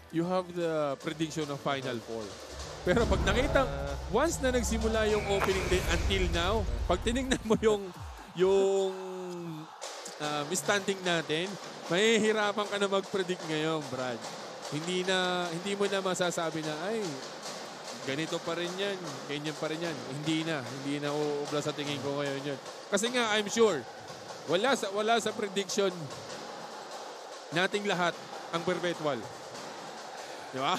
you have the prediction of Final Four. Pero pag nakita, once na nagsimula yung opening day until now, pag tinignan mo yung standing natin, mahihirapan ka na mag-predict ngayon, Brad. Hindi mo na masasabi na, ay, ganito pa rin yan, ganyan pa rin yan. Hindi na uubra sa tingin ko ngayon yun. Kasi nga, I'm sure, wala sa prediction nating lahat ang perpetual. Di ba?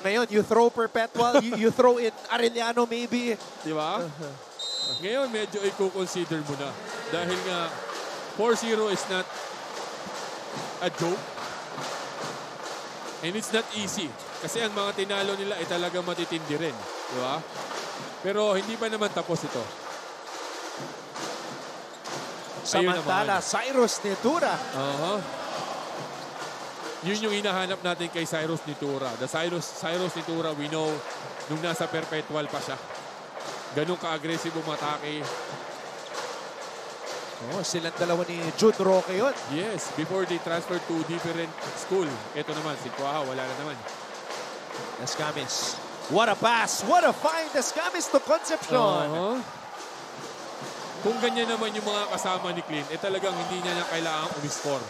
Ngayon, you throw perpetual, you throw in Arellano maybe. Di ba? Ngayon, medyo i-consider mo na. Dahil nga, 4-0 is not a joke. And it's not easy. Kasi ang mga tinalo nila ay talagang matitindi rin. Di ba? Pero hindi pa naman tapos ito. Samantala, Cyrus Nitura. Yun yung hinahanap natin kay Cyrus Nitura. The Cyrus Nitura, we know, nung nasa perpetual pa siya. Ganun ka-aggressive umatake. Silang dalawa ni Jude Roque yun. Yes, before they transfer to different school. Ito naman, si Kuaha, wala na naman. Escamis. What a pass! What a find! Escamis to Concepcion. Kung ganyan naman yung mga kasama ni Clint, talagang hindi niya na kailangang umiscore.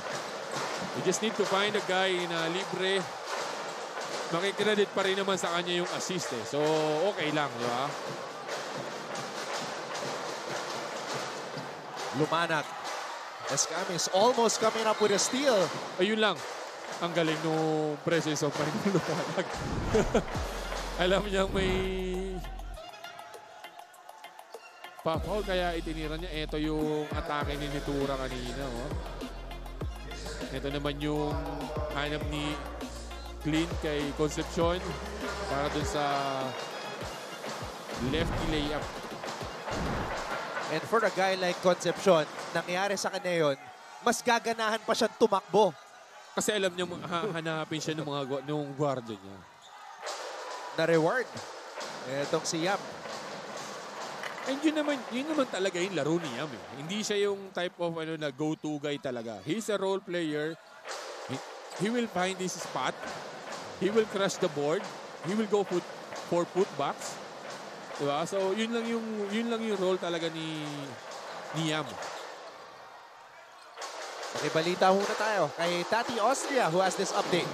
You just need to find a guy na libre. Makikredit pa rin naman sa kanya yung assist eh. So, okay lang, di ba? Lumanat. Escamis almost coming up with a steal. Ayun lang. Ang galing nung presence of mind ng Lumanat. Alam niya may pa-foul kaya itinira niya. Ito yung atake ni Nitura kanina. Oh. Ito naman yung hanap ni Clint kay Concepcion para dun sa lefty layup. And for a guy like Concepcion, nangyari sa kanya yun, mas gaganahan pa siyang tumakbo. Kasi alam niya hanapin siya ng nung guardia niya. Na reward. Etong si Yam. And yun naman talaga yung laro ni Yam. Eh. Hindi siya yung type of na go-to guy talaga. He's a role player. He will find his spot. He will crush the board. He will go for putbacks. Diba? So yun lang yung role talaga ni Yam. Makibalita muna tayo kay Tati Austria who has this update.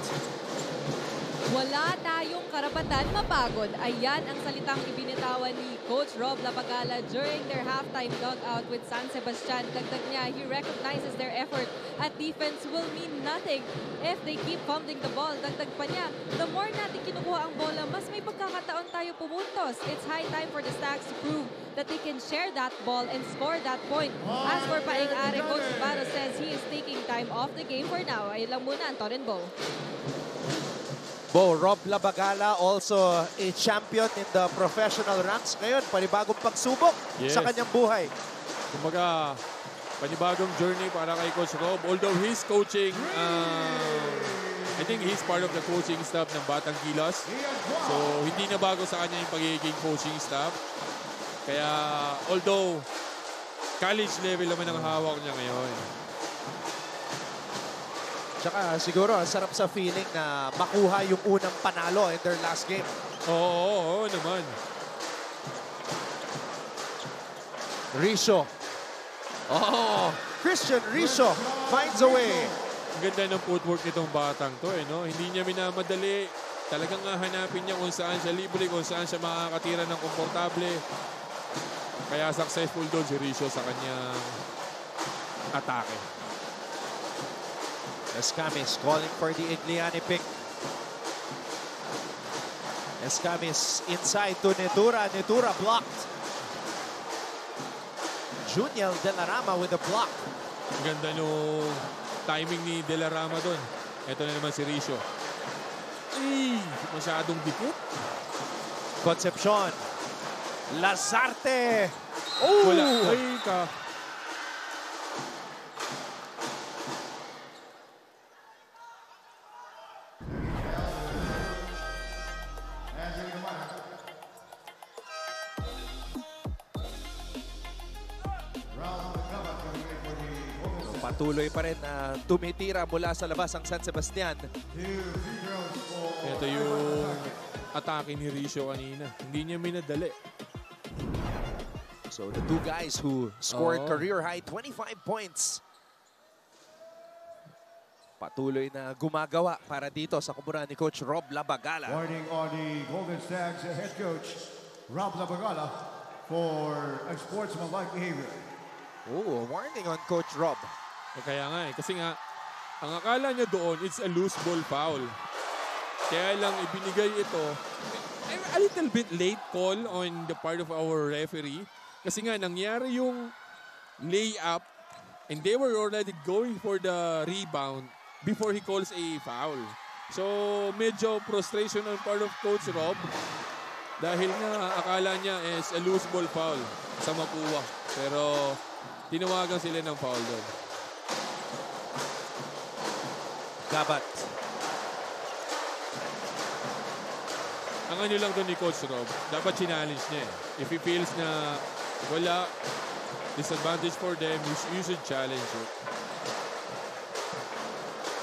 Wala tayong karapatan mapagod. Ayan ang salitang ibinitawan ni Coach Rob Lapagala during their halftime dugout with San Sebastian. Dagdag niya, he recognizes their effort at defense will mean nothing if they keep fumbling the ball. Dagdag pa niya, the more natin kinukuha ang bola, mas may pagkakataon tayo pumuntos. It's high time for the Stags to prove that they can share that ball and score that point. As for Paeng-Are, Coach Navarro says he is taking time off the game for now. Ay lang muna, Anton and Bo. Bo, Rob Labagala, also a champion in the professional ranks. Ngayon, panibagong pagsubok sa kanyang buhay. Kumbaga, panibagong journey para kay Coach Rob. Although he's coaching, I think he's part of the coaching staff ng Batang Gilas. So, hindi na bago sa kanya yung pagiging coaching staff. Kaya, although, college level naman ang hawak niya ngayon. Tsaka siguro, sarap sa feeling na makuha yung unang panalo in their last game. Oo naman. Risho. Christian Risho finds a way. Ang ganda ng footwork nitong batang to. No? Hindi niya minamadali. Talagang hanapin niya kung saan siya libre, kung saan siya makakatira ng komportable. Kaya successful doon si Risho sa kanyang atake. Escamis calling for the Igliani pick. Escamis inside to Nitura. Nitura blocked. Juniel De La Rama with a block. Ang ganda nung timing ni De La Rama doon. Ito na naman si Risho. Masyadong dikit. Concepcion. Lazarte. Wala. Patuloy pa rin na tumitira mula sa labas ang San Sebastian. Ito Ito yung atake ni Ricio kanina. Hindi niya minadali. So the two guys who scored Oo. career high 25 points. Patuloy na gumagawa para dito sa kuburan ni Coach Rob Labagala. Warning on the Golden Stags head coach, Rob Labagala, for unsportsmanlike behavior. Oh, warning on Coach Rob. Kaya nga eh. Kasi nga, ang akala niya doon, it's a loose ball foul. Kaya lang ibinigay ito. A little bit late call on the part of our referee. Kasi nga, nangyari yung layup and they were already going for the rebound before he calls a foul. So, medyo frustration on part of Coach Rob dahil nga akala niya is a loose ball foul sa Mapua. Pero, tinawagan sila ng foul doon. Gabat. Ang ano lang doon ni Coach Rob, dapat challenge niya eh. If he feels na wala, disadvantage for them, you should challenge it.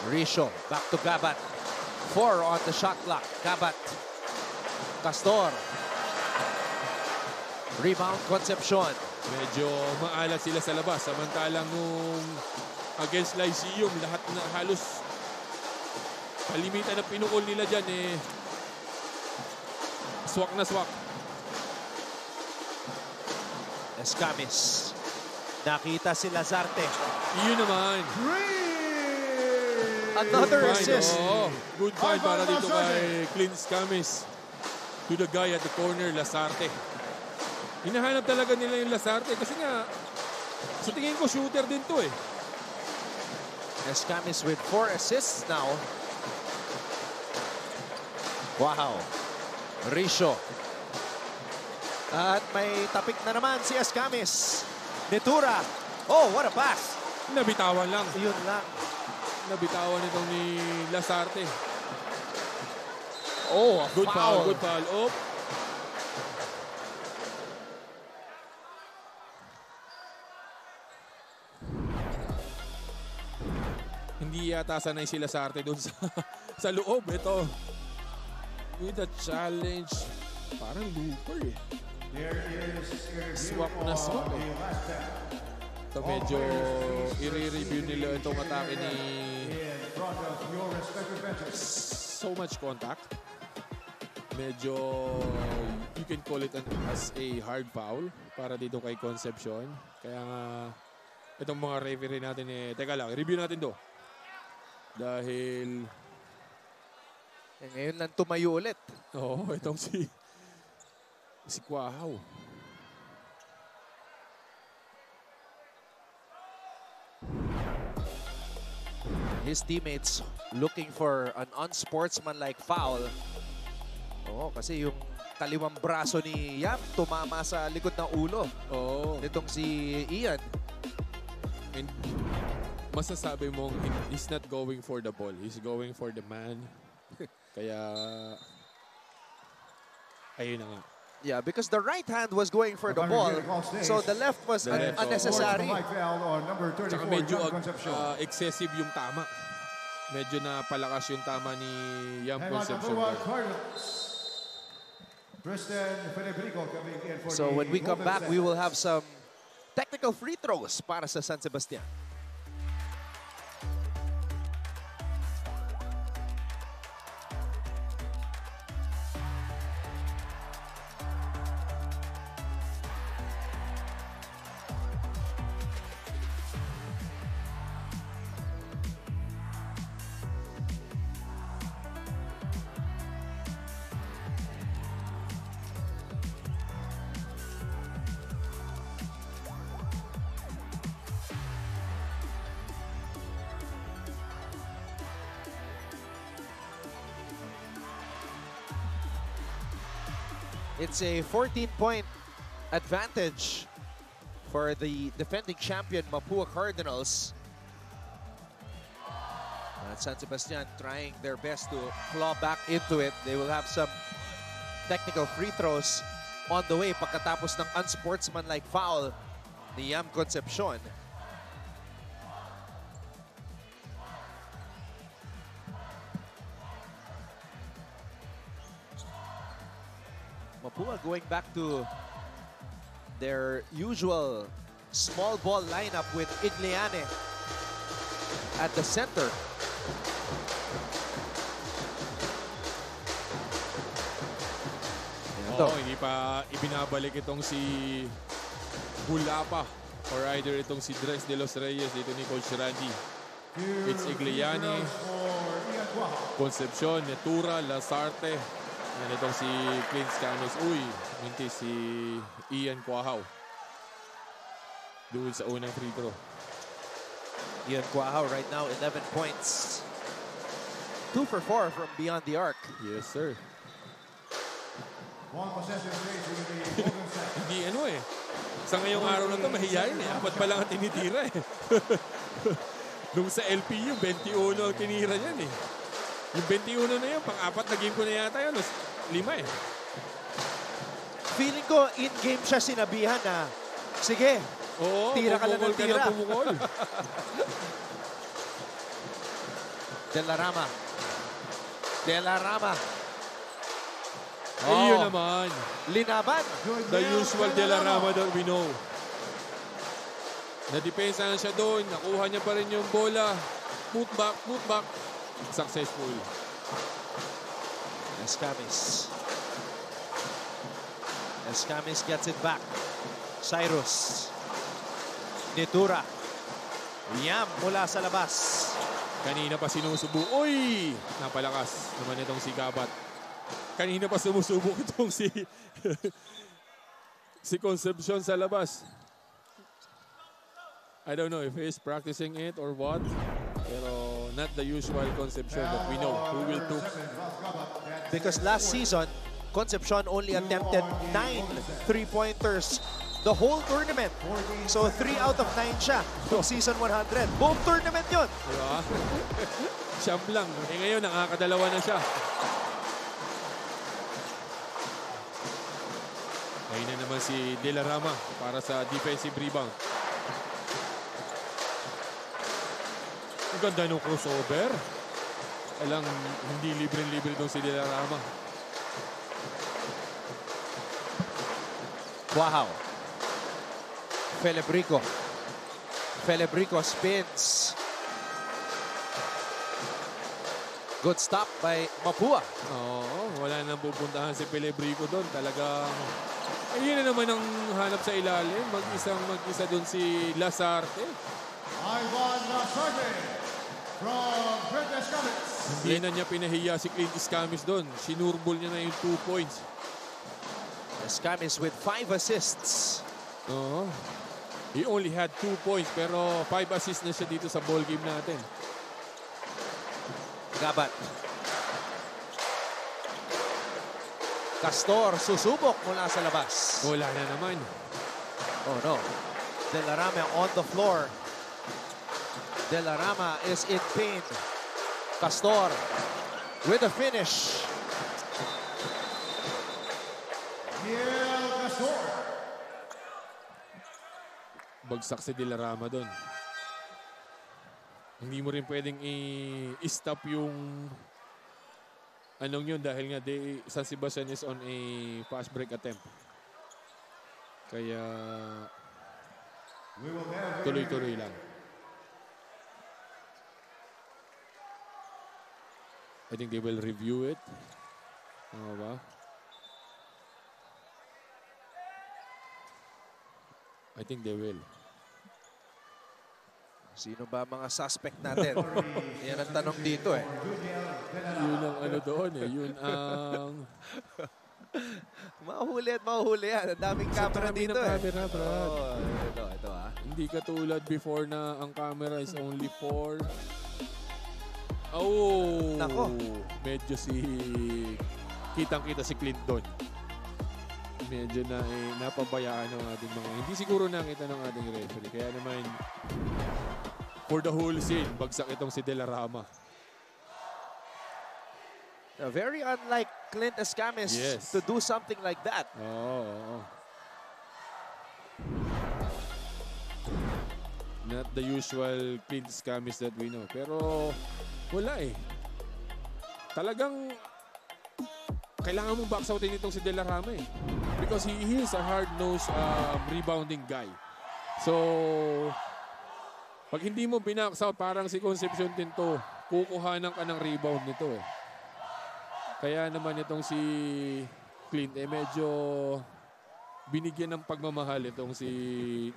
Ricio, back to Gabat. 4 on the shot clock. Gabat. Castor. Rebound, Concepcion. Medyo maalat sila sa labas. Samantalang nung against Lyceum, lahat na halos kalimitan na pinukol nila dyan eh. Swak na swak. Escamis. Nakita si Lazarte. Iyon naman. Another Good find, assist. oo. Good find para dito kay Clint Scamis. To the guy at the corner, Lasarte. Hinahanap talaga nila yung Lasarte kasi nga sa tingin ko shooter din to eh. Escamis with 4 assists now. Wow. Ricio. At may tapik na naman si Escamis. Netura. Oh, what a pass. Nabitawan lang. Yun lang. Nabitawan itong ni Lasarte. Oh, a Good foul. foul, good foul. Oh. Hindi yata sanay sila sa arte doon sa loob. Ito. With a challenge. Parang looper eh. Swak na swak eh. Ito medyo i-review nila itong atake ni so much contact. Medyo you can call it as a hard foul para dito kay Concepcion. Kaya nga itong mga referee natin eh, teka lang, review natin to. Dahil ngayon lang tumayo ulit. oo, itong si Quahaw. His teammates looking for an unsportsmanlike foul. Oo, kasi yung kaliwang braso ni Yam tumama sa likod ng ulo Oo. nitong si Ian. And masasabi mong he's not going for the ball. He's going for the man. Kaya ayun na nga. Yeah, because the right hand was going for the ball, so the left was The left, unnecessary. Saka medyo excessive yung tama. Medyo na palakas yung tama ni Yam Concepcion. So when we come back, we will have some technical free throws para sa San Sebastian. It's a 14-point advantage for the defending champion Mapua Cardinals. At San Sebastian trying their best to claw back into it. They will have some technical free throws on the way pagkatapos ng unsportsmanlike foul ni Yam Concepcion. Mapua going back to their usual small ball lineup with Igliane at the center. Oo, hindi pa ibinabalik itong si Bulapa or either itong si Dres de los Reyes dito ni Coach Randy. It's Igliani, Concepcion, Netura, Lasarte. Yan itong si Clint Scanos. Uy, minti si Ian Quahaw. Doon sa unang free throw. Ian Quahaw right now 11 points. 2 for 4 from beyond the arc. Yes, sir. One possession facing the Golden Sacks. Hindi ano eh. Sa ngayong araw na ito, mahihayin eh. Apat pa lang ang tinitira eh. Nung sa LPU, 21 ang tinira niyan eh. Yung 21 na yan, pang-apat na game ko na yata yun. 5 eh. Feeling ko in-game siya sinabihan na, sige, Oo, tira ka lang ng tira. pumukol. De La Rama. De La Rama. Ayun naman. Linaban. The usual De La Rama that we know. Nadepensahan siya doon. Nakuha niya pa rin yung bola. Put back. Successful. Escamis. Escamis gets it back. Cyrus. Netura. Yam mula sa labas. Kanina pa sinusubo. Uy! Napalakas naman itong si Gabat. Kanina pa sumusubok itong si si Concepcion sa labas. I don't know if he's practicing it or what. Pero not the usual Concepcion that we know. Who will do? Because last season, Concepcion only attempted 9 3-pointers the whole tournament. So 3 out of 9 siya from season 100. Buong tournament yun. Diba? Siyam lang. Eh ngayon, nakakadalawa na siya. Ayun na naman si De La Rama para sa defensive rebound. Ang ganda ng crossover. Alang hindi libre-libre doon si De La Rama. Wow. Felebrico. Felebrico spins. Good stop by Mapua. Oo, wala nang pupuntahan si Pelebrico doon. Talagang, ayun na naman ang hanap sa ilalim. Mag-isa doon si Lasarte. Ivan Lasarte from Clint Escamis. Hindi na niya pinahiya si Clint Escamis doon. Sinurbol niya na yung 2 points. Escamis with 5 assists. Oo. He only had 2 points pero 5 assists na siya dito sa ball game natin. Gabat. Castor susubok mula sa labas. Wala na naman. Oh no. De La Rama on the floor. De La Rama is in pain. Castor with a finish. Miguel Castor. Bagsak si De La Rama doon. Hindi mo rin pwedeng i-stop yung anong yun dahil nga San Sebastian is on a fast break attempt. Kaya tuloy-tuloy lang. I think they will review it. Ano ba? I think they will. Sino ba mga suspect natin? Yan ang tanong dito eh. Yun ang ano doon eh. Yun ang... Mahuhuli at mahuhuli yan. Ang daming camera Dami dito ng eh. camera, Brad. Oh, ito ah. Hindi katulad before na ang camera is only for... Oh! Nako. Medyo kitang-kita si Clinton. Medyo na napabayaan ng ating mga... Hindi siguro nakita ng ating referee. Kaya naman, for the whole scene, bagsak itong si De La Rama. Very unlike Clint Escamis to do something like that. Oo. Not the usual Clint Escamis that we know. Pero wala eh. Talagang kailangan mong box outin itong si Delarama eh. Because he is a hard-nosed rebounding guy. So, pag hindi mo binox out, parang si Concepcion Tinto, kukuhanan ka ng rebound nito eh. Kaya naman itong si Clint medyo binigyan ng pagmamahal itong si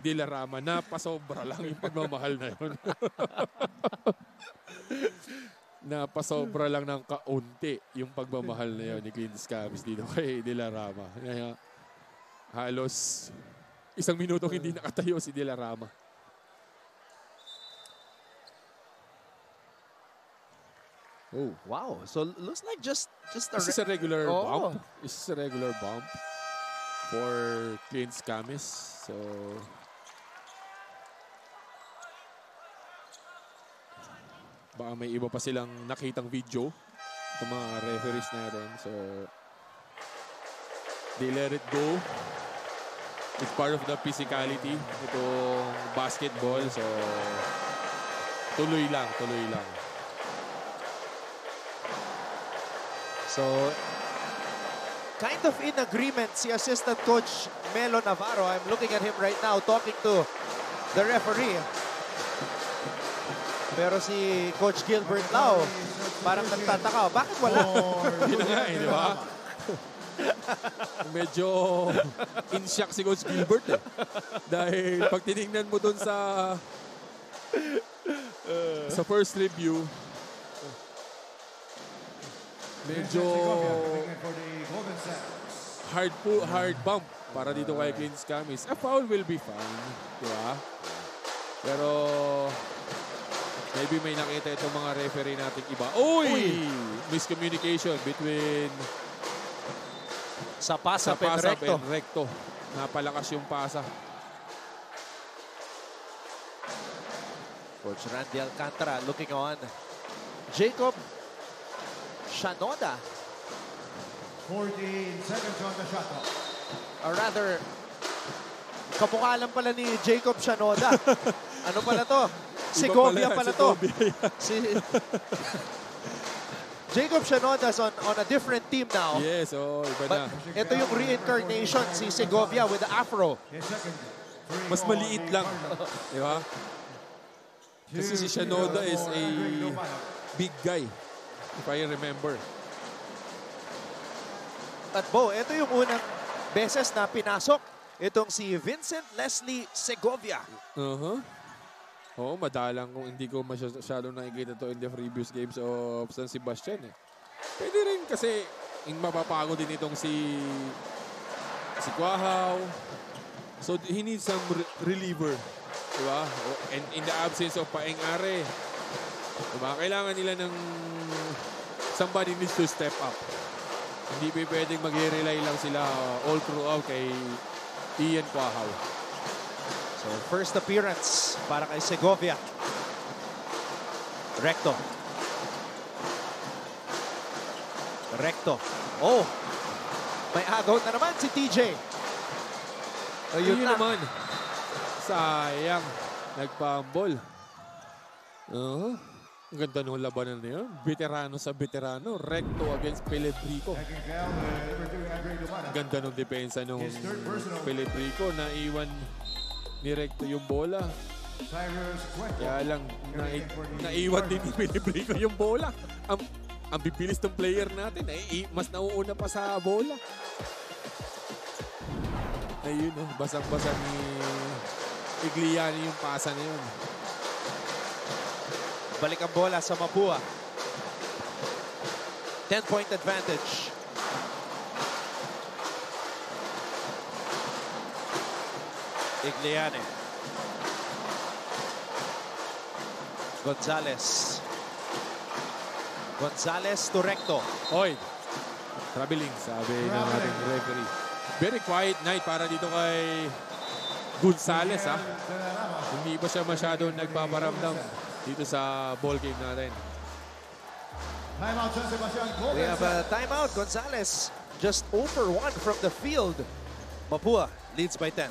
Delarama na pasobra lang yung pagmamahal na yun. Na pasobra lang ng kaunti yung pagmamahal na yun ni Clint Scamis dito kay Delarama. Kaya halos 1 minutong hindi nakatayo si Delarama. Oh, wow. So looks like just This is a regular Oh. bump. This is a regular bump for Clint Scamis. So baka may iba pa silang nakitang video ng mga referees natin. So they let it go. It's part of the physicality itong basketball. So tuloy lang, tuloy lang. So, kind of in agreement si assistant coach Melo Navarro. I'm looking at him right now talking to the referee. Pero si Coach Gilbert Lau, parang nagtataka, bakit wala? Yun nga eh, di ba? Medyo in shock si Coach Gilbert eh. Dahil pag tinignan mo dun sa first review, medyo hard bump para dito kay Clint Scamis. A foul will be fine, di ba? Pero maybe may nakita itong mga referee nating iba. Uy! Miscommunication between Sa Pasap and Recto. and Recto. Napalakas yung pasa. Coach Randy Alcantara looking on. Jacob Shanoda. 14 seconds on the shot clock. Or rather, kamukha lang pala ni Jacob Shanoda. Ano pala to? Segovia pala to. Si Jacob Shanoda's on a different team now. Yes, oh, iba na. But ito yung reincarnation, si Segovia with the afro. Mas maliit lang. Di ba? Kasi si Shanoda is a big guy, if I remember. At Bo, ito yung unang beses na pinasok itong si Vincent Leslie Segovia. Oo, madalang kung hindi ko masyadong nakikita to in the previous games of San Sebastian eh. Pwede rin kasi mapapago din itong si Quahaw. So he needs some reliever. Diba? And in the absence of Paeng Are, diba? Kailangan nila ng somebody needs to step up. Hindi pwedeng mag-rely lang sila all throughout kay Ian Quahaw. So first appearance para kay Segovia. Recto. Oh! May agaw na naman si TJ. Ayun naman. Sayang. Nagpambol. Ang ganda ng labanan na yun. Veterano sa veterano. Recto against Pelebrico. Ang ganda ng depensa ng Pelebrico. Naiwan ni Recto yung bola. Kaya lang, naiwan din ni Pelebrico yung bola. Ang bibilis ng player natin. Mas nauuna pa sa bola. Ayun, basang-basa ni Igliani yung pasa na yun. Balik ang bola sa Mapua. 10-point advantage. Igliani. Gonzales to Recto. Hoy, traveling, sabi ng ating referee. Very quiet night para dito kay Gonzales, ha? Hindi ba siya masyadong nagpaparamdam dito sa ball game natin? Timeout, San Sebastian. We have a timeout. Gonzales just 0 for 1 from the field. Mapua leads by 10.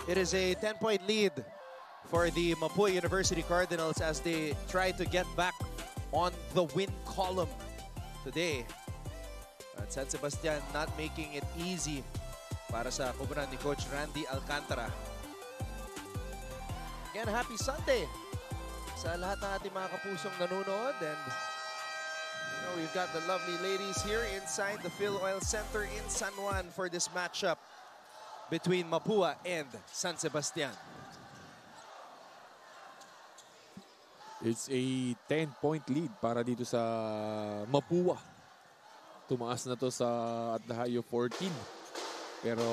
It is a 10-point lead for the Mapua University Cardinals as they try to get back on the win column today. At San Sebastian not making it easy para sa kubunan ni Coach Randy Alcantara. Again, happy Sunday sa lahat ng ating mga kapusong nanonood. And we've got the lovely ladies here inside the Phil Oil Center in San Juan for this matchup between Mapua and San Sebastian. It's a 10-point lead para dito sa Mapua. Tumaas na to sa at the high of 14. Pero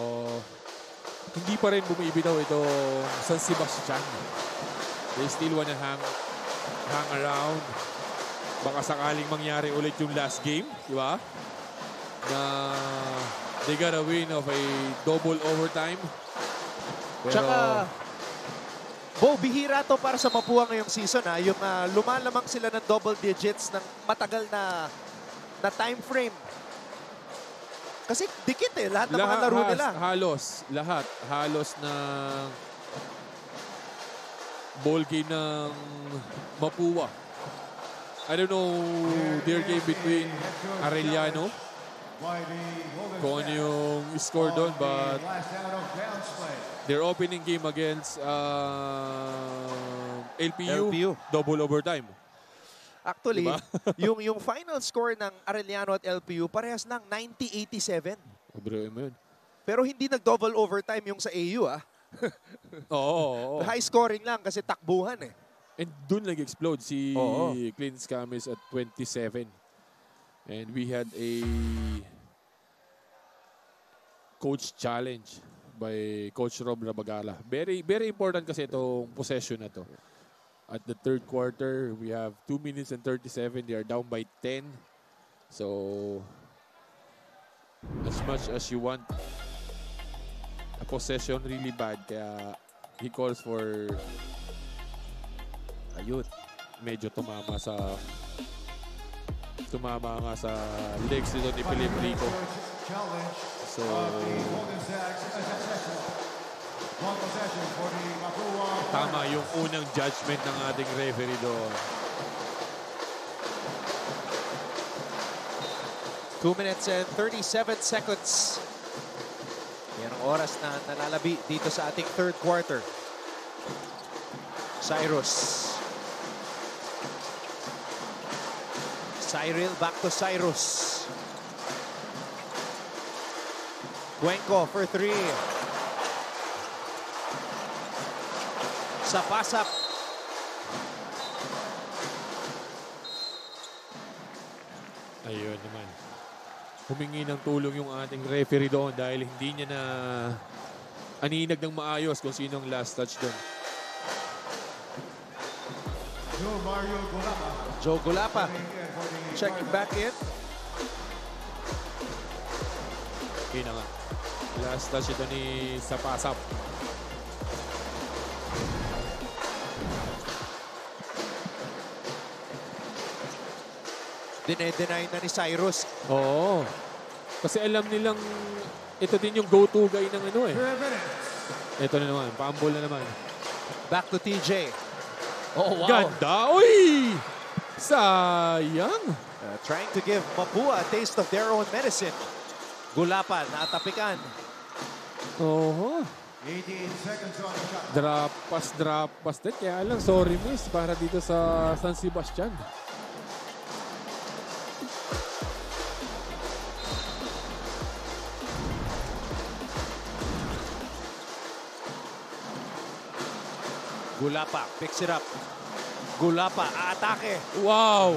hindi pa rin bumibitaw ito San Sebastian. They still wanna hang around. Baka sakaling mangyari ulit yung last game, di ba? Na they got a win of a double overtime. Pero, Tsaka, Bo, bihira to para sa Mapua ngayong season. Yung lumalamang sila ng double digits ng matagal na time frame. Kasi dikit lahat ng mga laro nila. Halos na ball game ng Mapua. I don't know their game between Arellano kung ano yung score doon, but their opening game against LPU, double overtime. Actually, Diba? yung final score ng Arellano at LPU parehas ng 90-87. Bro, mo yun. Pero hindi nag-double overtime yung sa AU. Oo. High scoring lang kasi takbuhan And dun nag-explode si Oo. Clint Scamis at 27. And we had a coach challenge by Coach Rob Rabagala. Very, very important kasi itong possession na to. At the third quarter, we have 2 minutes and 37. They are down by 10. So, as much as you want a possession really bad, kaya he calls for medyo tumama nga sa legs nito ni Philip Rico. So, tama yung unang judgment ng ating referee doon. 2 minutes and 37 seconds. Yan ang oras na nalalabi dito sa ating third quarter. Cyril back to Cyrus. Cuenco for 3. Sapasap. Ayun naman. Humingi ng tulong yung ating referee doon dahil hindi niya na aninag ng maayos kung sino ang last touch doon. Joe Gulapa. Checking back in. Okay na nga. Last touch ito ni Sapasap. Dine-deny na ni Cyrus. Oo. Kasi alam nilang ito din yung go-to guy ng ano eh. Ito na naman. Paambol na naman. Back to TJ. Oh, wow. Ganda! Uy! Sayang! Trying to give Mapua a taste of their own medicine. Gulapa, natapikan. Oo. 18 seconds on the shot. Drop pass din. Kaya lang, sorry miss para dito sa San Sebastian. Gulapa picks it up. Gulapa, aatake. Wow!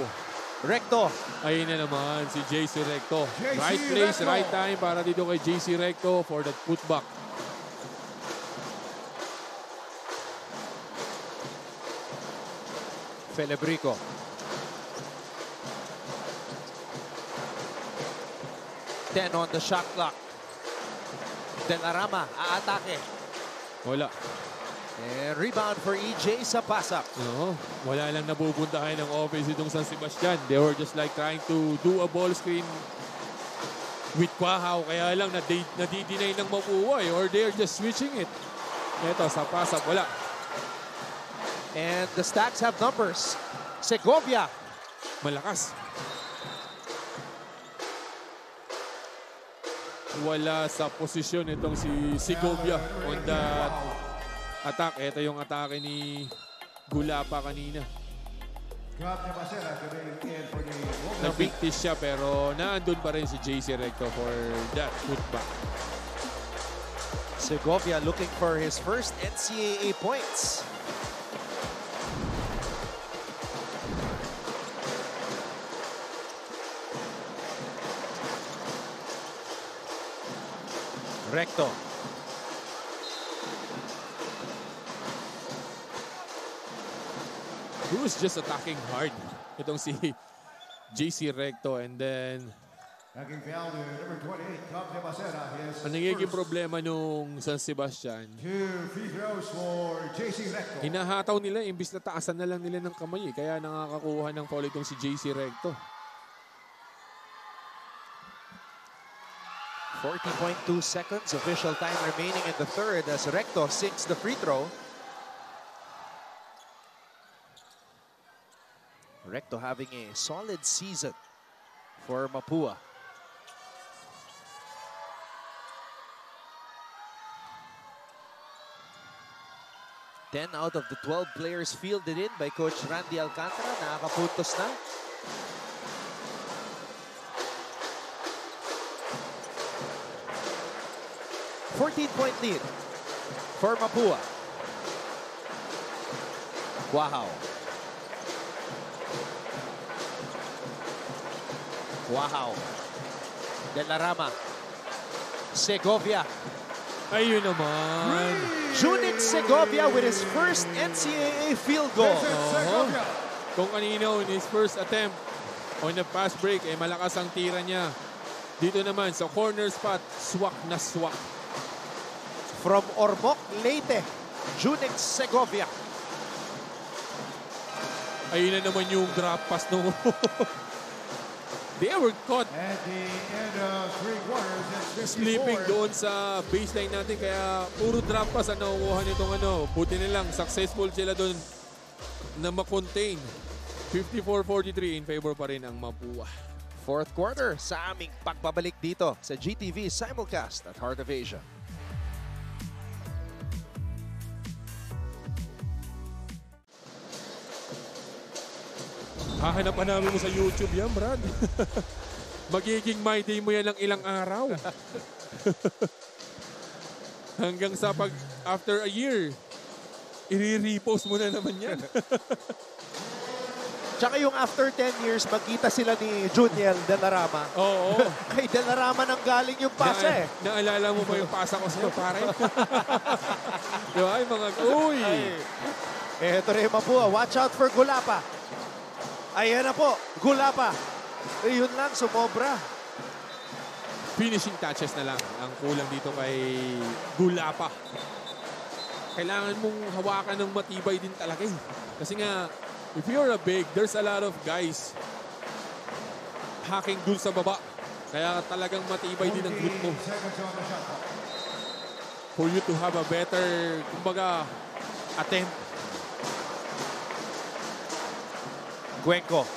Recto. Ayun na naman si JC Recto. JC Right place, Recto. right time para dito kay JC Recto for that putback. Felebrico. Ten on the shot clock. Delarama, aatake. Wala. And rebound for EJ Sapasap. No, wala lang nabubuntahan ng offense itong San Sebastian. They were just like trying to do a ball screen with Quahao. Kaya lang nadi-deny ng Mapua or they're just switching it. Ito, sa pass-up, wala. And the Stacks have numbers. Segovia. Malakas. Wala sa posisyon itong si Segovia on that attack. Ito yung atake ni Gulapa kanina. Grab ni Basera coming in for the Golden Nabigtis siya pero naandun pa rin si JC Recto for that putback. Segovia looking for his first NCAA points. Recto. He was just attacking hard. Itong si JC Recto and then Taking foul to number 28, Cobb de Basera. ang nagiging problema nung San Sebastian, 2 free throws for JC Recto. hinahataw nila, imbis na taasan na lang nila ng kamay. Kaya nakakakuha ng foul itong si JC Recto. 40.2 seconds, official time remaining in the third as Recto sinks the free throw. Recto having a solid season for Mapua. Ten out of the 12 players fielded in by Coach Randy Alcantara. Nakakapuntos na. .14 lead for Mapua. Quahao. Quahao. De la Rama. Segovia. Ayun naman. Junit Segovia with his first NCAA field goal. Segovia. Kung kanino in his first attempt on the fast break, eh malakas ang tira niya. Dito naman sa corner spot, swak na swak. From Ormoc, Leyte, Junit Segovia. Ayun na naman yung drop pass nung they were caught At the end of 3 quarters, it's 54. sleeping doon sa baseline natin. Kaya puro drop pass ang nakukuha nitong ano. Buti nilang successful sila doon na ma-contain. 54-43 in favor pa rin ang Mapua. Fourth quarter sa aming pagbabalik dito sa GTV simulcast at Heart of Asia. Hahanapan namin mo sa YouTube yan, Brad. Magiging my day mo yan ng ilang araw. Hanggang sa pag after a year, i-repost mo na naman yan. Tsaka yung after 10 years, magkita sila ni Juniel De La Rama. Oo. Kay De La Rama nang galing yung pasa eh. Naalala mo ba yung pasa ko sa'yo, pare? Di ba? Yung mga, uy! Eto rin Mapua, watch out for Gulapa. Ayan na po, Gulapa. Yun lang, sumobra. Finishing touches na lang ang kulang dito kay Gulapa. Kailangan mong hawakan ng matibay din talaga eh. Kasi nga, if you're a big, there's a lot of guys hacking dun sa baba. Kaya talagang matibay din ang grip mo 14 seconds on the shot clock. for you to have a better, kumbaga, attempt. Cuenco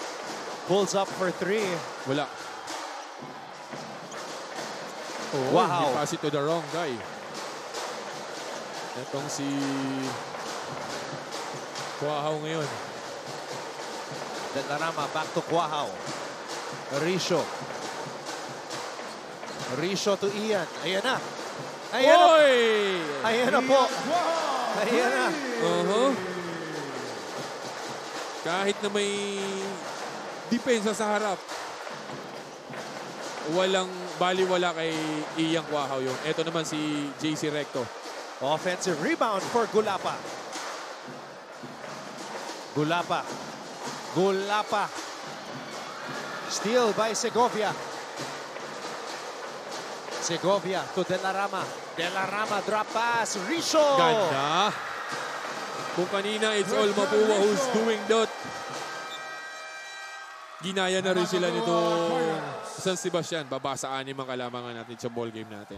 pulls up for 3. Wala. Oh, Wow. he pass it to the wrong guy. Itong si Quahao ngayon. De La Rama back to Quahao. Risho. Risho to Ian. Ayan na. Ayan na. Oy! Ayan na po. Ayan na. Kahit na may depensa sa harap, walang baliwala kay Iyang Quahao yun. Ito naman si JC Recto. Offensive rebound for Gulapa. Gulapa. Gulapa. Steal by Segovia. Segovia to De La Rama. De La Rama drop pass. Risho. Ganda. Kung kanina, it's all Mapua who's doing that. Ginaya na rin sila nito San Sebastian. Baba sa 6 ang kalamangan natin sa ball game natin.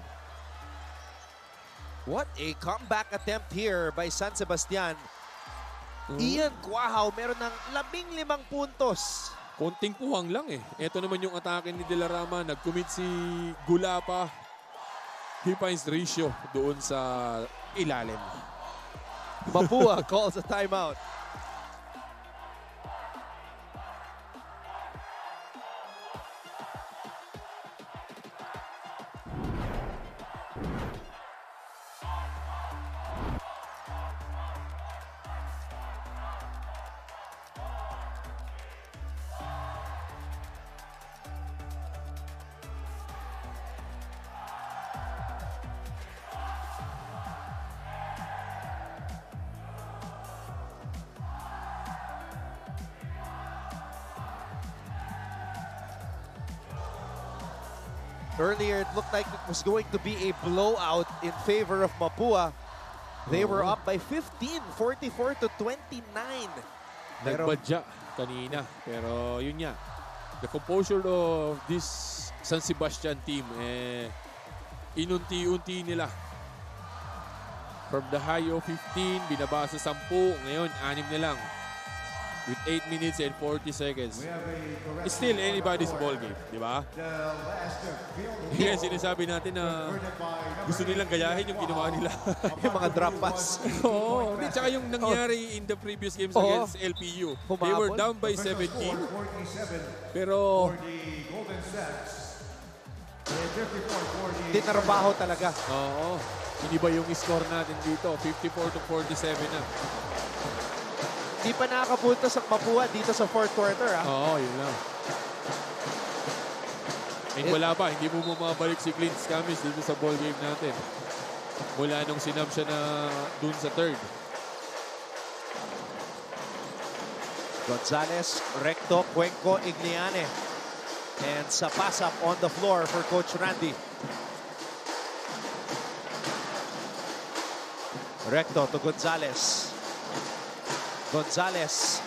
What a comeback attempt here by San Sebastian. Ian Quahaw meron ng 15 puntos. Konting puwang lang eh. Ito naman yung atake ni De La Rama. Nag-commit si Gulapa. He finds ratio doon sa ilalim. Mapua calls a timeout. Earlier, it looked like it was going to be a blowout in favor of Mapua. They were up by 15, 44 to 29. Pero Nagbadya kanina. Pero yun nga. The composure of this San Sebastian team, inunti-unti nila. From the high of 15, binaba sa 10. Ngayon, 6 na lang. With 8 minutes and 40 seconds. It's still anybody's ball game, di ba? Kaya sinasabi natin na gusto nilang gayahin yung ginawa nila. yung mga drop pass. Oo. Hindi, tsaka yung nangyari in the previous games against LPU. They were down by 17. Pero Tinarbaho talaga. oo. Hindi ba yung score natin dito? 54 to 47 na. Di pa nakakapunta sa Mapua dito sa fourth quarter. Oo, yun lang. And wala pa, hindi mo mabalik si Clint Scamis dito sa ball game natin. Mula nung sinab siya na dun sa third. Gonzalez, Recto, Cuenco, Igliane. And Sapasap on the floor for Coach Randy. Recto to Gonzalez. Gonzalez,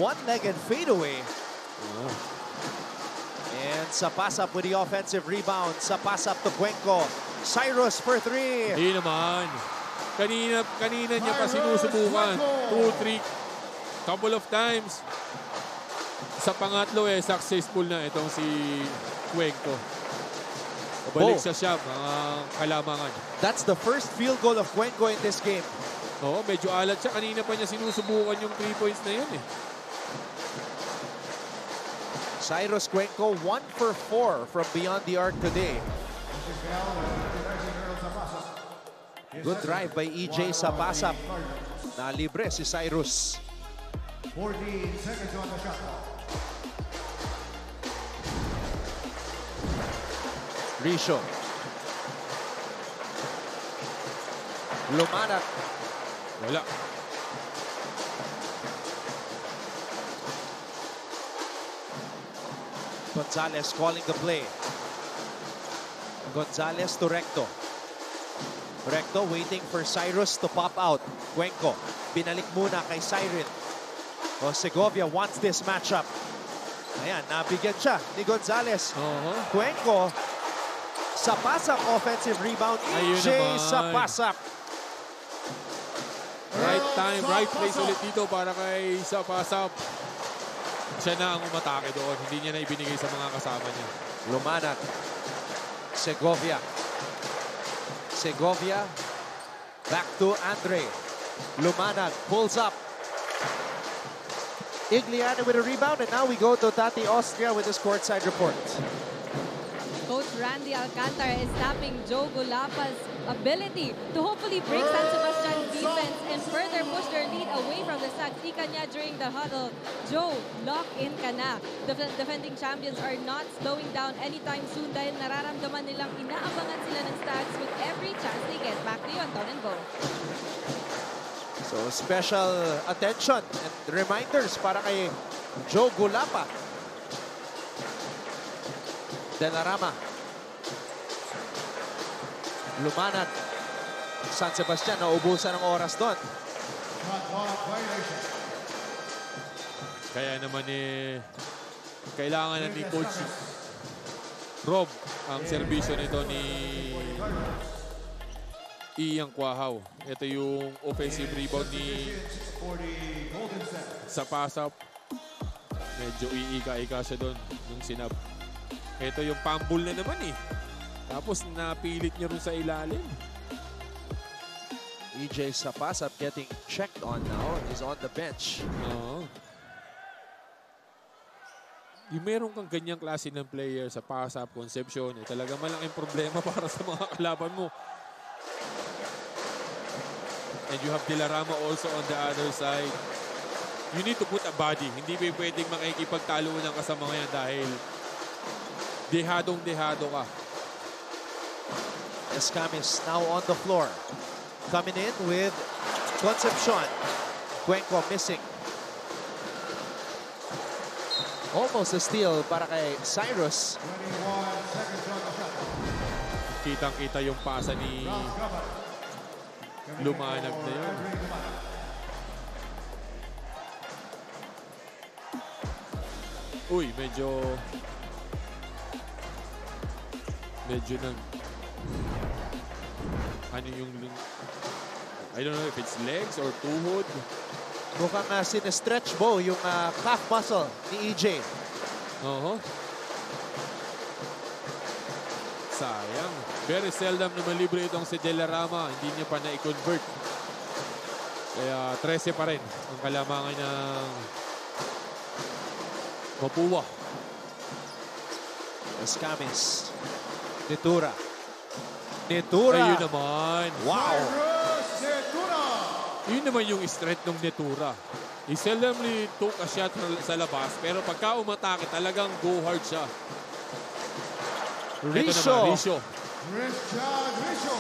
one-legged fadeaway. And Sapasap with the offensive rebound. Sapasap to Cuenco. Cyrus for 3. Hindi naman. Kanina niya pa sinusubukan. 2-3. Couple of times. Sa pangatlo successful na itong si Cuenco. Pabalik sa siya, mga kalamangan. That's the first field goal of Cuenco in this game. Oo, medyo alat siya. Kanina pa niya sinusubukan yung 3 points na yun Cyrus Cuenco, 1 for 4 from beyond the arc today. Good drive by EJ Sapasap. Nalibre si Cyrus. 14 seconds on the shot clock. Risho. Lumanak. Wala. Gonzalez calling the play. Gonzalez to Recto. Recto waiting for Cyrus to pop out. Cuenco. Binalik muna kay Siren. Segovia wants this matchup. Ayan, nabigyan siya ni Gonzalez. Cuenco. Sapasap offensive rebound. Ayun EJ naman. Sapasap. Right time, right place ulit dito para kay Sapasap. Siya na ang umatake doon. Hindi niya na ibinigay sa mga kasama niya. Lumanak. Segovia. Segovia. Back to Andre. Lumanak pulls up. Igliana with a rebound, and now we go to Tati Austria with his courtside report. Coach Randy Alcantara is tapping Joe Gulapa's ability to hopefully break San Sebastian's defense and further push their lead away from the Stags. Ika niya during the huddle, Joe, lock in ka na. The defending champions are not slowing down anytime soon dahil nararamdaman nilang inaabangan sila ng Stags with every chance they get. Back to you, Anton and Bo. So special attention and reminders para kay Joe Gulapa. De La Rama. Lumanat. San Sebastian, naubusan ng oras doon. Kaya naman kailangan na ni Coach Rob ang serbisyo nito ni Iyang Quahaw. Ito yung offensive rebound ni For the Golden Stacks. sa pass-up. Medyo iika-ika siya doon nung sinab. Ito yung pambul na naman eh. Tapos napilit niya rin sa ilalim. EJ sa pass-up getting checked on now. Is on the bench. Oo. Yung meron kang ganyang klase ng player sa pass-up, conception, eh, talagang malaking problema para sa mga kalaban mo. And you have Dilarama also on the other side. You need to put a body. Hindi ba pwedeng makikipagtalunan ka sa mga yan dahil dehadong-dehado ka. Escamis now on the floor. Coming in with Concepcion. Cuenco missing. Almost a steal para kay Cyrus. 21 seconds on the shot. Kitang-kita yung pasa ni Lumanag na yun. Uy, medyo nang ano yung I don't know if it's legs or tuhod. Mukhang sinestretch mo yung calf muscle ni EJ. Oo. Sayang. Very seldom na malibre itong si Dilarama. Hindi niya pa na-convert. Kaya 13 pa rin ang kalamangan ng Mapua. Escamis. Netura. Netura. Ayun naman. Wow. Cyrus Netura. Yun naman yung strength ng Netura. He seldomly took a shot sa labas. Pero pagka umatake, talagang go hard siya. Ito Risho. naman, Risho. Christian Risho.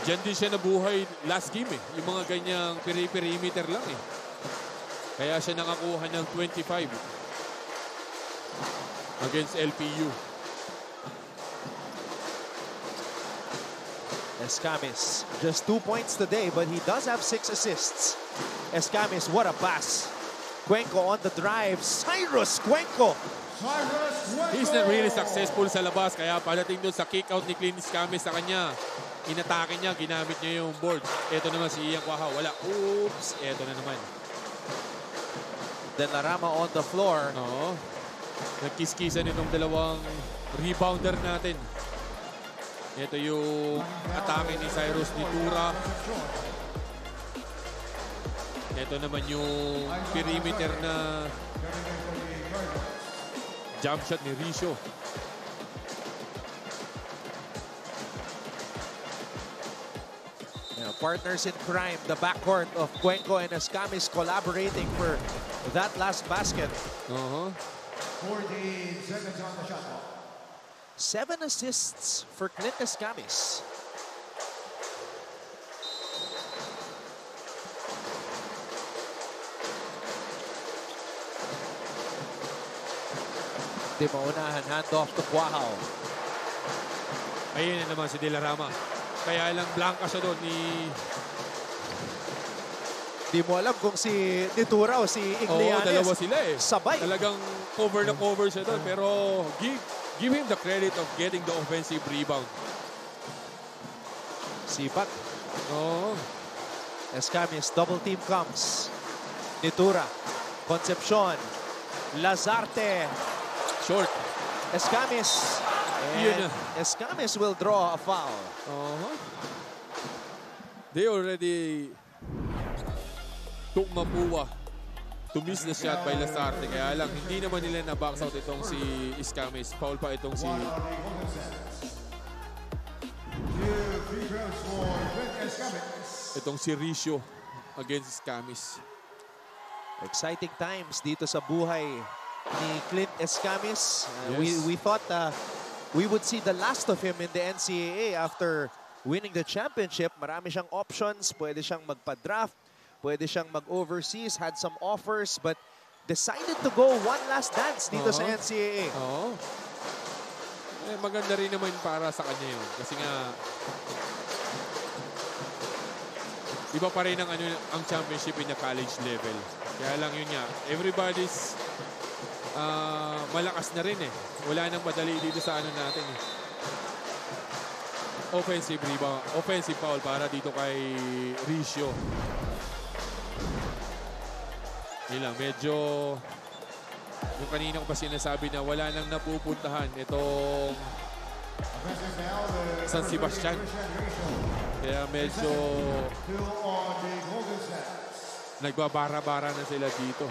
Diyan din siya nabuhay last game eh. Yung mga ganyang perimeter lang eh. Kaya siya nakakuha ng 25 against LPU. Escamis, just 2 points today, but he does have 6 assists. Escamis, what a pass. Cuenco on the drive. Cyrus Cuenco. Cyrus Cuenco. He's not really successful sa labas. Kaya palating doon sa kick-out ni Clint Escamis sa kanya. Inatake niya, ginamit niya yung board. Ito naman si Ian Quahaw. Wala. Oops. Ito na naman. Dilarama on the floor. Oo. Nagkiskisan itong dalawang rebounder natin. Ito yung atake ni Cyrus Netura. Ito naman yung perimeter na jump shot ni Risho. Yeah, partners in crime, the backcourt of Cuenco and Escamis collaborating for that last basket. 14 seconds on the shot clock. 7 assists for Clint Escamis. Di maunahan, handoff to Quahaw. Ayun na naman si Dilarama. Kaya lang blanca siya doon ni... Di mo alam kung si Netura o si Iglianes. Oo, dalawa sila eh. Sabay. Talagang cover na cover siya doon. Pero give him the credit of getting the offensive rebound. Sipat. Oo. Escamis, double team comes. Netura, Concepcion, Lazarte, Short. Escamis. Yun And na. Escamis will draw a foul. They already took Mapua to miss the shot by Lazarte. Kaya lang, hindi naman nila na-box out itong si Escamis. Foul pa itong si... 2 free throws for Clint Escamis. Itong si Risho against Escamis. Exciting times dito sa buhay ni Clint Escamis. Yes. We thought we would see the last of him in the NCAA after winning the championship. Marami siyang options. Pwede siyang magpa-draft. Pwede siyang mag-overseas. Had some offers but decided to go one last dance dito sa NCAA. Oo. Eh, maganda rin naman para sa kanya yun. Kasi nga, iba pa rin ang championship in the college level. Kaya lang yun nga, everybody's malakas na rin eh. Wala nang madali dito sa natin eh. offensive rebound, offensive foul para dito kay Ricio. Yun lang, medyo yung kanina ko pa sinasabi na wala nang napupuntahan itong San Sebastian. Kaya medyo nagbabara-bara na sila dito.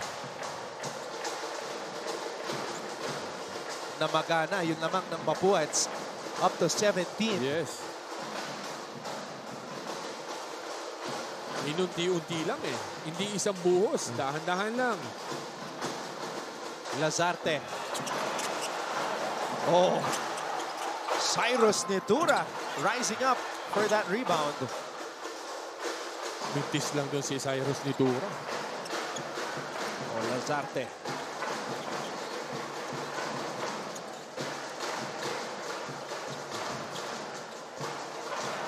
Namagana, yun lamang ng Mapua. It's up to 17. Yes. Inunti-unti lang eh. Hindi isang buhos. Dahan-dahan lang. Lazarte. Oh. Cyrus Nitura rising up for that rebound. Mintis lang doon si Cyrus Nitura. Oh, Lazarte.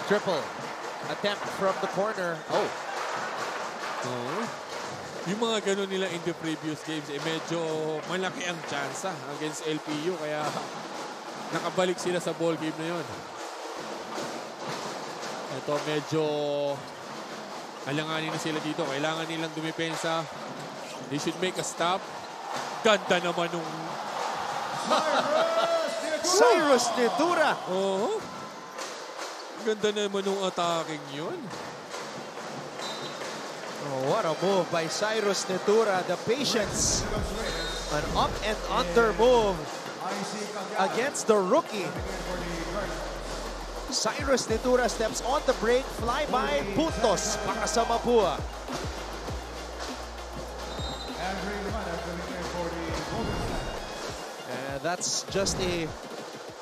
Triple attempt from the corner. Oh. Oo. Yung mga ganun nila in the previous games, eh medyo malaki ang tsansa against LPU. Kaya nakabalik sila sa ball game na yun. Ito medyo alanganin na sila dito. Kailangan nilang dumipensa. They should make a stop. Ganda naman nung Cyrus Nitura. Oo. Ganda naman nung attacking yun. Oh, what a move by Cyrus Nitura. The patience. An up and under move against the rookie. Cyrus Nitura steps on the break. Fly by puntos para sa Mapua. And that's just a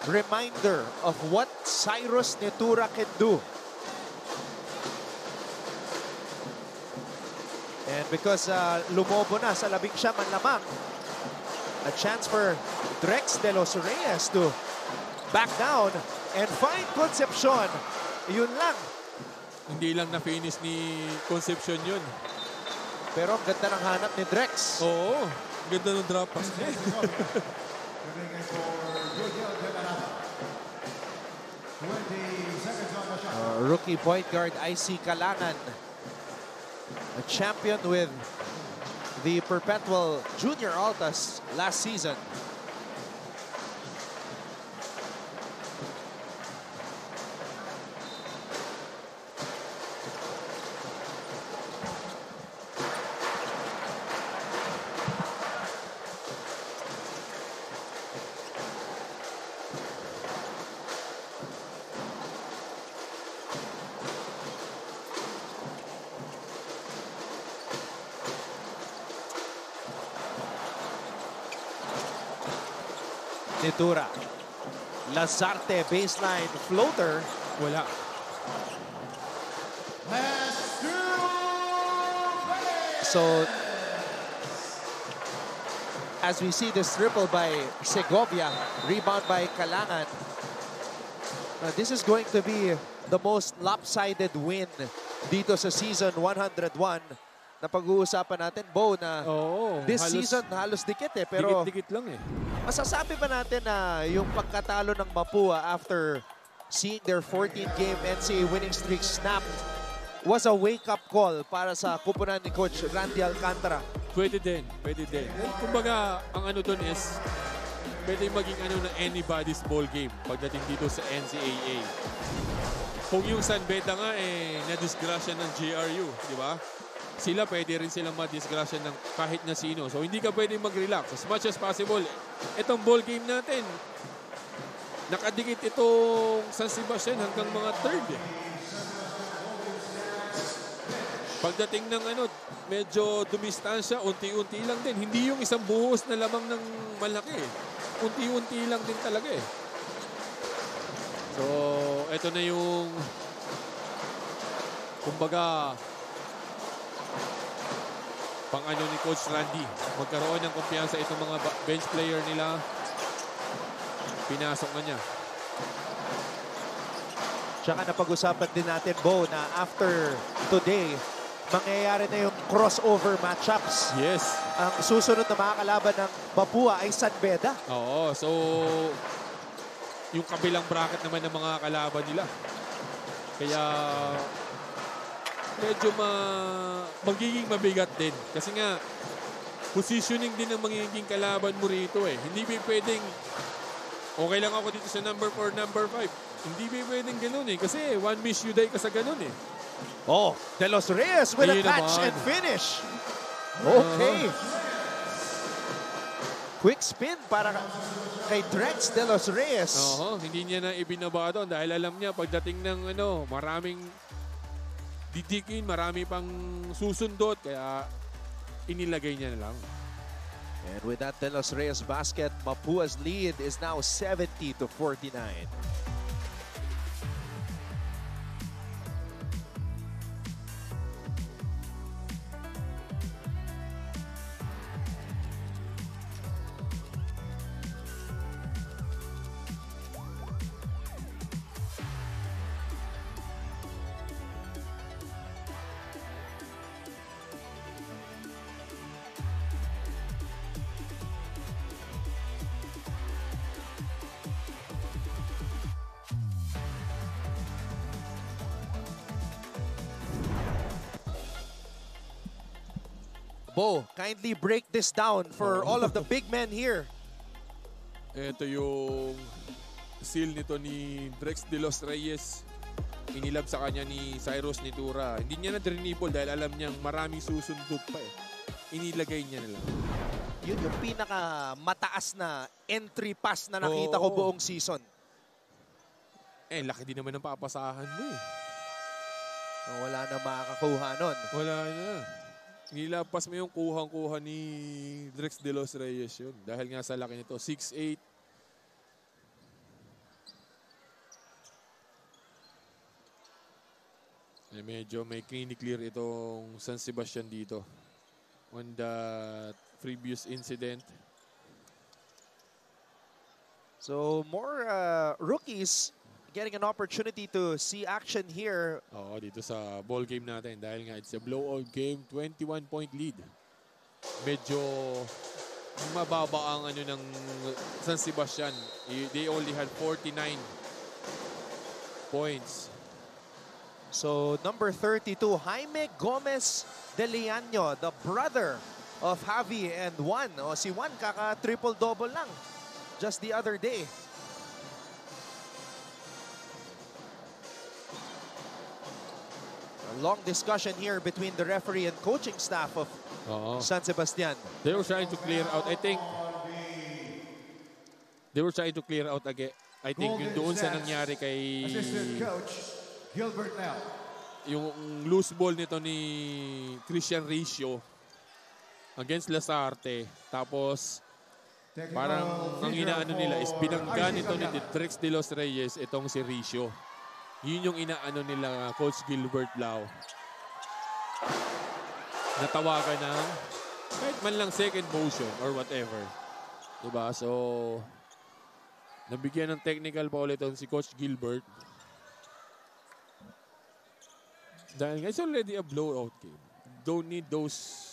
reminder of what Cyrus Nitura can do. And because lumobo na sa 11 man lamang, a chance for Drex De Los Reyes to back down and find Concepcion. Yun lang. Hindi lang na-finish ni Concepcion yun. Pero ang ganda ng hanap ni Drex. Oo. Ganda ng drop pass niya. Rookie point guard IC Kalangan. A champion with the Perpetual Junior Altas last season. Nitura. Lazarte baseline floater. Wala. So, as we see this triple by Segovia, rebound by Kalangan. This is going to be the most lopsided win dito sa season 101 na pag-uusapan natin, Bo, na this season halos dikit eh. Pero dikit-dikit lang eh. masasabi ba natin na yung pagkatalo ng Mapua after seeing their 14-game NCAA winning streak snapped was a wake-up call para sa kupunan ni Coach Randy Alcantara? Pwede din, pwede din. Kumbaga, ang ano doon is, pwede maging ano na anybody's ball game pagdating dito sa NCAA. Kung yung San Beda nga eh, na-disgrasya ng GRU, di ba? Sila pwede rin silang ma-disgrasya ng kahit na sino. So hindi ka pwede mag-relax. As much as possible, itong ball game natin, nakadikit itong San Sebastian hanggang mga third eh. Pagdating ng ano, medyo dumistansya, unti-unti lang din. Hindi yung isang buhos na lamang ng malaki eh. Unti-unti lang din talaga eh. So, ito na yung kumbaga pang ano ni Coach Randy. Magkaroon ng kumpiyansa itong mga bench player nila. Pinasok na niya. Tsaka napag-usapan din natin, Bo, na after today, mangyayari na yung crossover matchups. Yes. Ang susunod na mga kalaban ng Mapua ay San Beda. Oo, so yung kabilang bracket naman ng mga kalaban nila. Kaya medyo magiging mabigat din. Kasi nga, positioning din ang magiging kalaban mo rito eh. Hindi ba pwedeng, okay lang ako dito sa number 4, number 5. Hindi ba pwedeng ganun eh. Kasi one miss you die ka sa ganun eh. Oh, De Los Reyes with a Ayun catch naman. and finish. Okay. Quick spin para kay Drex De Los Reyes. Hindi niya na ibinaba doon dahil alam niya pagdating ng maraming didikin, marami pang susundot. Kaya inilagay niya na lang. And with that De Los Reyes basket, Mapua's lead is now 70-49. Bo, kindly break this down for all of the big men here. Ito yung seal nito ni Drex De Los Reyes. Inilab sa kanya ni Cyrus Nitura. Hindi niya na drinibol dahil alam niyang maraming susundot pa eh. Inilagay niya na lang. Yun yung pinaka mataas na entry pass na nakita ko buong season. Laki din naman ng papasahan mo eh. Wala na makakakuha nun. Wala na. Nilapas mo yung kuhang-kuha ni Drex De Los Reyes yun. Dahil nga sa laki nito, 6'8". Medyo may clear itong San Sebastian dito. On the previous incident. So more rookies getting an opportunity to see action here. Oo, dito sa ball game natin. Dahil nga it's a blowout game, 21-point lead. Medyo mababa ang ng San Sebastian. They only had 49 points. So number 32, Jaime Gomez de Leaño, the brother of Javi and Juan. Si Juan kaka-triple-double lang just the other day. A long discussion here between the referee and coaching staff of San Sebastian. They were trying to clear out. I think they were trying to clear out again. I think yung doon sa nangyari kay Assistant Coach Gilbert Lau. Yung loose ball nito ni Christian Riccio against Lasarte. Tapos parang ang inaano nila is binangga nito ni Drex De Los Reyes itong si Riccio. Yun yung inaano nila Coach Gilbert Lau. Natawagan ng kahit man lang second motion or whatever. Diba? So, nabigyan ng technical foul ito si Coach Gilbert. Dahil nga, it's already a blowout game. Don't need those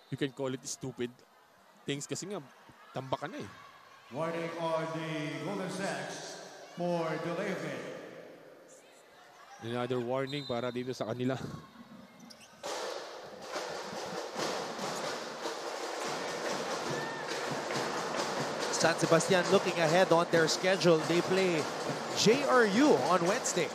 you can call it stupid things kasi nga, tambak ka na eh. Warning on the Golden Sacks for delay of game. Another warning para dito sa kanila. San Sebastian looking ahead on their schedule. They play JRU on Wednesday.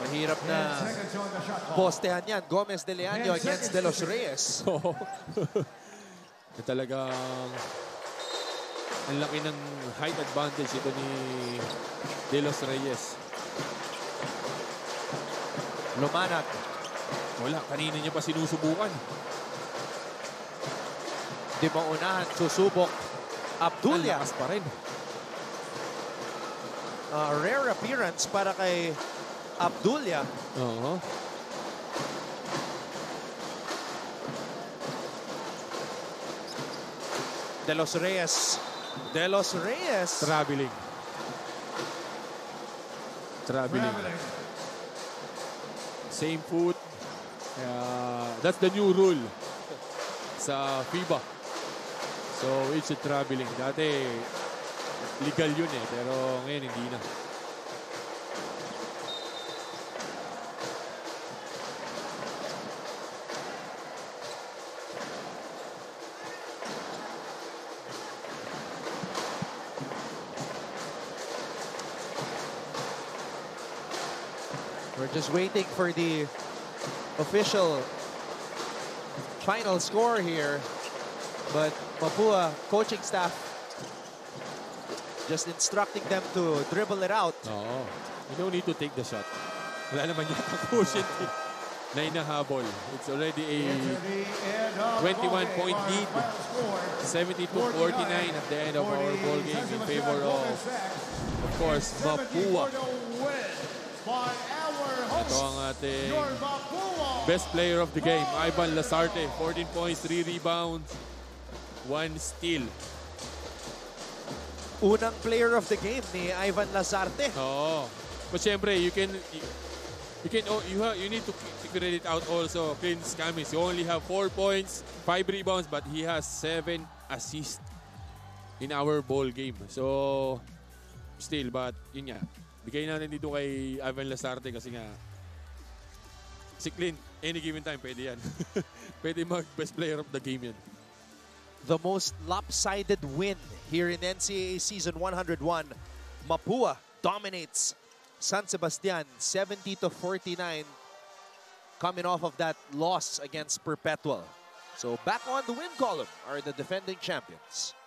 Mahirap na postehan yan. Gomez de Leaño against De Los Reyes. Talagang ang laki ng height advantage ito ni De Los Reyes. Lumanag. Wala, kanina niya pa sinusubukan. Di maunahan, susubok. Abdullah. Ang lakas pa rin. Rare appearance para kay Abdullah. De Los Reyes. De Los Reyes. Traveling. Same foot. That's the new rule. sa FIBA. So, it's a traveling. Dati, legal yun eh. Pero ngayon, hindi na. We're just waiting for the official final score here. But Mapua coaching staff just instructing them to dribble it out. Oo. You don't need to take the shot. Wala naman yata quotient eh, na inahabol. It's already a Into the end of 21-point our lead. final score. 72-49 at the end of our ball game in favor of course, Mapua. Ito ang ating best player of the game, Ivan Lasarte. 14 points, 3 rebounds, 1 steal. Unang player of the game ni Ivan Lasarte. Oo. But syempre, you need to credit out also Clint Scamis. You only have 4 points, 5 rebounds, but he has 7 assists in our ball game. So, still, but yun nga. Bigay natin dito kay Ivan Lasarte kasi nga si Clint, any given time, pwede yan. Pwede mag-best player of the game yan. The most lopsided win here in NCAA Season 101. Mapua dominates San Sebastian 70-49, coming off of that loss against Perpetual. So back on the win column are the defending champions.